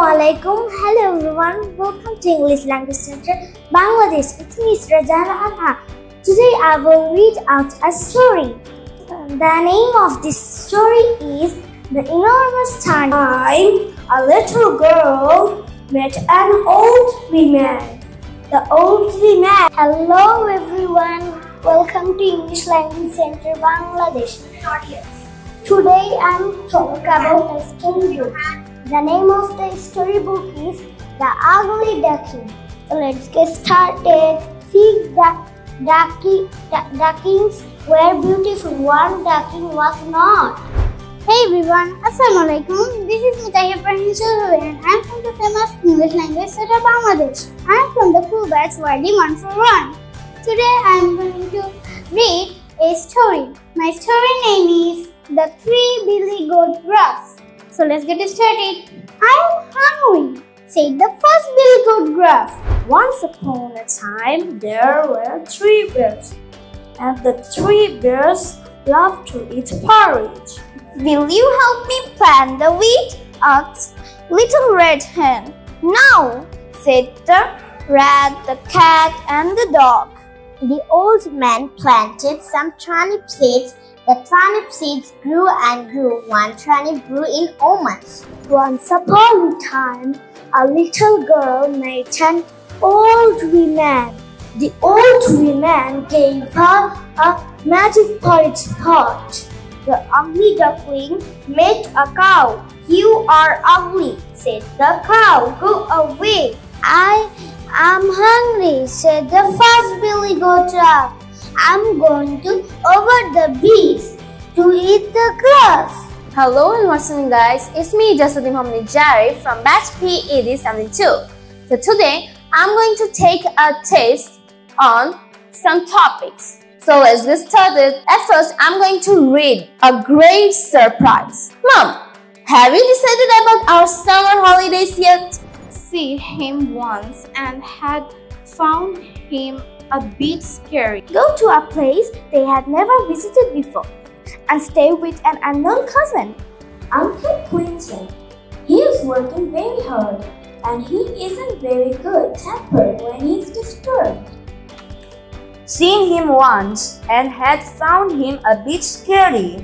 Assalamualaikum. Hello everyone. Welcome to English Language Center, Bangladesh. It's me, 𝑦𝒍𝒍𝒓𝒐𝒖𝒏𝒅𝒆𝒓. Today I will read out a story. The name of this story is The Enormous Time. A little girl met an old man. The old man. Hello everyone. Welcome to English Language Center, Bangladesh. Today I'm talking about a storybook. The name of the storybook is The Ugly Duckling. So let's get started. 6 ducklings were beautiful. 1 duckling was not. Hey everyone, Assalamualaikum. This is 𝑩𝒂𝒕𝒄𝒉 and I'm from the famous English Language Center, Bangladesh. I'm from the cool batch 𝑦𝒍𝒍𝒓𝒏𝒅𝒆𝒓. Today I'm going to read a story. My story name is The 3 Billy Goat Gruffs. So let's get started. I'm hungry, said the first Billy Goat Gruff. Once upon a time, there were 3 bears, and the 3 bears loved to eat porridge. Will you help me plant the wheat? asked Little Red Hen. No, said the rat, the cat, and the dog. The old man planted some turnip seeds. The turnip seeds grew and grew. 1 turnip grew in almonds. Once upon a time, a little girl met an old woman. The old woman gave her a magic porridge pot. The ugly duckling met a cow. You are ugly, said the cow. Go away. I am hungry, said the first Billy Goat Gruff. I'm going to over the bees to eat the grass. Hello and what's up guys, it's me 𝑦𝒍𝒍𝒓𝒐𝒖𝒏𝒅𝒆𝒓 from batch P8072. So today I'm going to take a test on some topics. So let's get started. At first I'm going to read a great surprise. Mom, have you decided about our summer holidays yet? See him once and had found him a bit scary. Go to a place they had never visited before and stay with an unknown cousin, Uncle Quentin. He is working very hard and he isn't very good tempered when he is disturbed. Seen him once and had found him a bit scary.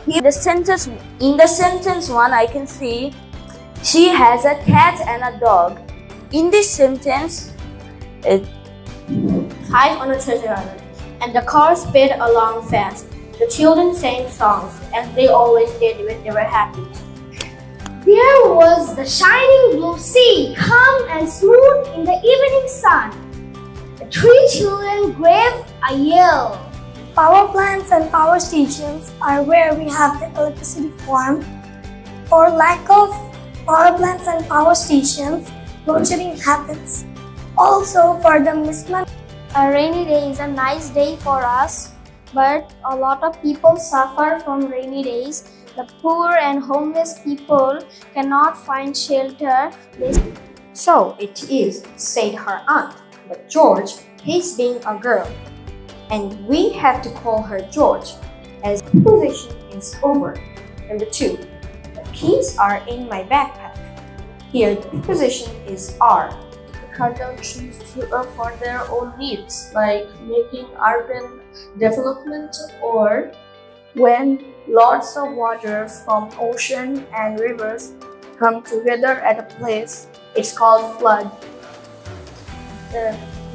In the sentence 1 I can see she has a cat and a dog. In this sentence, 5 on a treasure island, and the car sped along fast. The children sang songs, as they always did when they were happy. There was the shining blue sea, calm and smooth in the evening sun. The 3 children gave a yell. Power plants and power stations are where we have the electricity form. For lack of power plants and power stations, load shedding happens. Also, for the mismatch, a rainy day is a nice day for us, but a lot of people suffer from rainy days. The poor and homeless people cannot find shelter. So it is, said her aunt. But George hates being a girl, and we have to call her George, as the position is over. Number 2. The keys are in my backpack. Here the preposition is are. Cut down trees for their own needs, like making urban development, or when lots of water from ocean and rivers come together at a place, it's called flood.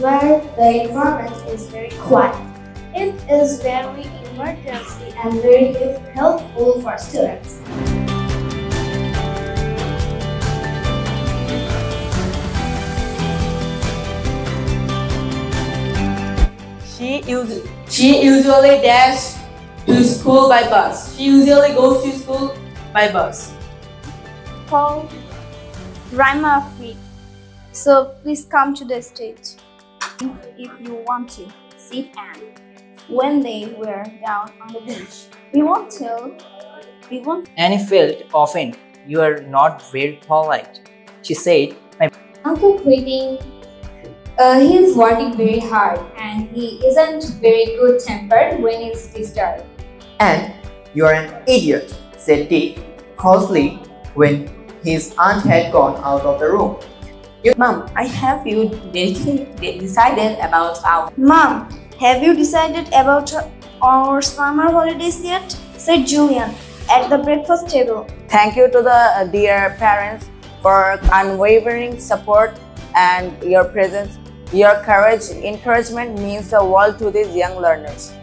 Where the environment is very quiet. It is very emergency and very helpful for students. She usually dashes to school by bus. She usually goes to school by bus. Called Rima Free. So please come to the stage. If you want to, sit and when they were down on the beach. We won't. Annie felt offended. You are not very polite. She said, my Uncle Quentin, he is working very hard and he isn't very good tempered when he's disturbed. And you are an idiot, said Dick crossly when his aunt had gone out of the room. Mom, have you decided about our... Mom, have you decided about our summer holidays yet? Said Julian at the breakfast table. Thank you to the dear parents for unwavering support and your presence. Your courage, encouragement means the world to these young learners.